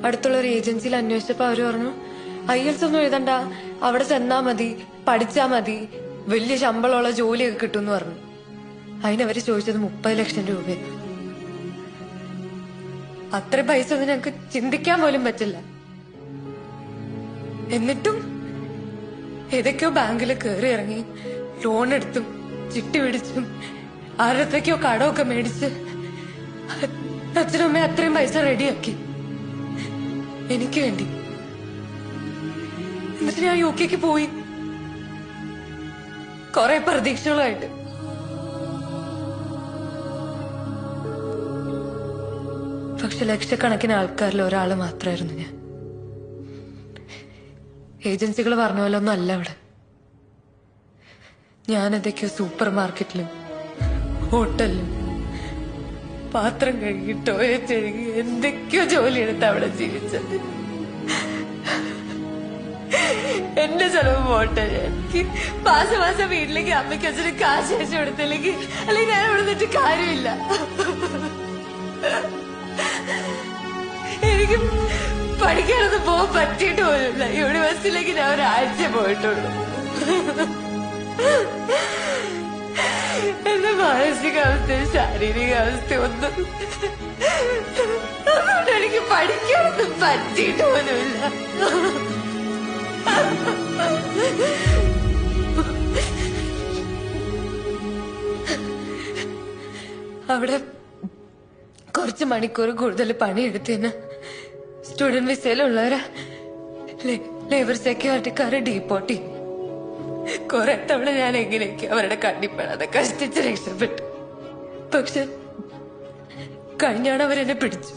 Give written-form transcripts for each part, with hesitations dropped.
അടുത്തുള്ള ഒരു ഏജൻസിയിൽ അന്വേഷിച്ചപ്പോ അവര് പറഞ്ഞു IELTS ഒന്നും എഴുതണ്ട, അവിടെ ചെന്നാ മതി, പഠിച്ചാ മതി, വലിയ ശമ്പളമുള്ള ജോലിയൊക്കെ കിട്ടുമെന്ന് പറഞ്ഞു. അതിനവര് ചോദിച്ചത് 30 ലക്ഷം രൂപ. അത്ര പൈസ ഒന്നും ഞങ്ങക്ക് ചിന്തിക്കാൻ പോലും പറ്റില്ല. എന്നിട്ടും ഏതൊക്കെയോ ബാങ്കിൽ കയറി ഇറങ്ങി ലോൺ എടുത്തും ചിട്ടി പിടിച്ചും ആരത്തൊക്കെയോ കടമൊക്കെ മേടിച്ച് അച്ഛനും അമ്മയും അത്രയും പൈസ റെഡിയാക്കി എനിക്ക് വേണ്ടി. എന്നിട്ട് ഞാൻ UK പോയി കുറെ പ്രതീക്ഷകളായിട്ട്. പക്ഷെ ലക്ഷക്കണക്കിന് ആൾക്കാരിൽ ഒരാള് മാത്രമായിരുന്നു ഞാൻ. ഏജൻസികൾ പറഞ്ഞ പോലെ ഒന്നും അല്ല അവിടെ. ഞാൻ എന്തൊക്കെയോ സൂപ്പർ മാർക്കറ്റിലും ഹോട്ടലിലും പാത്രം കഴുകി ടോയ്ലറ്റ് കഴുകി എന്തൊക്കെയോ ജോലി എടുത്ത് അവിടെ ജീവിച്ചത്. എന്റെ ചെലവ് പോട്ടെ, എനിക്ക് മാസം വീട്ടിലേക്ക് അമ്മയ്ക്ക് അച്ഛന് കാശ് അയച്ചു കൊടുത്തില്ലെങ്കിൽ അല്ലെങ്കിൽ ഞാൻ ഇവിടെ നിന്നിട്ട് കാര്യമില്ല. എനിക്ക് പഠിക്കാനൊന്നും പോകാൻ പറ്റിയിട്ട് പോലുമില്ല. യൂണിവേഴ്സിറ്റിയിലേക്ക് ഞാൻ ഒരാഴ്ച പോയിട്ടുള്ളൂ. എന്റെ മാനസികാവസ്ഥയും ശാരീരികാവസ്ഥയും ഒന്നും അതുകൊണ്ട് എനിക്ക് പഠിക്കാനൊന്നും പറ്റിയിട്ട് പോലുമില്ല. അവിടെ കുറച്ച് മണിക്കൂർ കൂടുതൽ പണിയെടുത്തതിന് സ്റ്റുഡന്റ് വിസയിലുള്ളവരെ ലേബർ സെക്യൂരിറ്റിക്കാരെ ഡീപ്പോർട്ട് ചെയ്യും. കുറെ തവണ ഞാൻ എങ്ങനെയൊക്കെ അവരുടെ കണ്ണിപ്പെടാതെ കഷ്ടിച്ച് രക്ഷപ്പെട്ടു. പക്ഷെ കഴിഞ്ഞാണ് അവരെന്നെ പിടിച്ചു.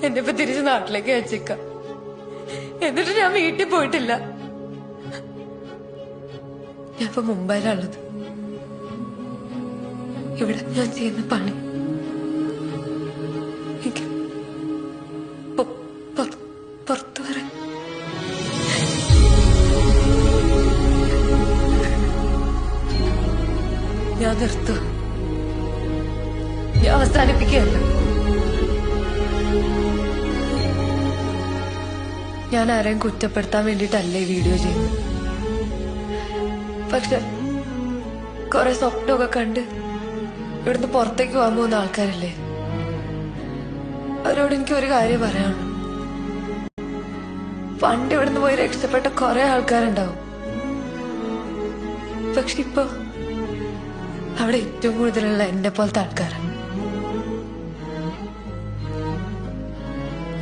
എന്നെ ഇപ്പൊ തിരിച്ച് നാട്ടിലേക്ക് അയച്ചേക്കാം. എന്നിട്ട് ഞാൻ വീട്ടിൽ പോയിട്ടില്ല. ഞാൻ ഇപ്പൊ മുംബൈയിലുള്ളത്. ഇവിടെ ഞാൻ ചെയ്യുന്ന പണി എനിക്ക് പുറത്തു വരാൻ ഞാൻ നിർത്തുക. ഞാൻ അവസാനിപ്പിക്കുകയല്ല. ഞാൻ ആരെയും കുറ്റപ്പെടുത്താൻ വേണ്ടിയിട്ടല്ല ഈ വീഡിയോ ചെയ്യുന്നത്. പക്ഷെ കുറെ സ്വപ്നമൊക്കെ കണ്ട് ഇവിടുന്ന് പുറത്തേക്ക് പോകാൻ പോകുന്ന ആൾക്കാരല്ലേ, അവരോട് എനിക്ക് ഒരു കാര്യം പറയാനുള്ളൂ. പണ്ട് ഇവിടുന്ന് പോയി രക്ഷപ്പെട്ട കുറെ ആൾക്കാരുണ്ടാവും. പക്ഷെ ഇപ്പൊ അവിടെ ഏറ്റവും കൂടുതലുള്ള എന്നെ പോലത്തെ ആൾക്കാരാണ്.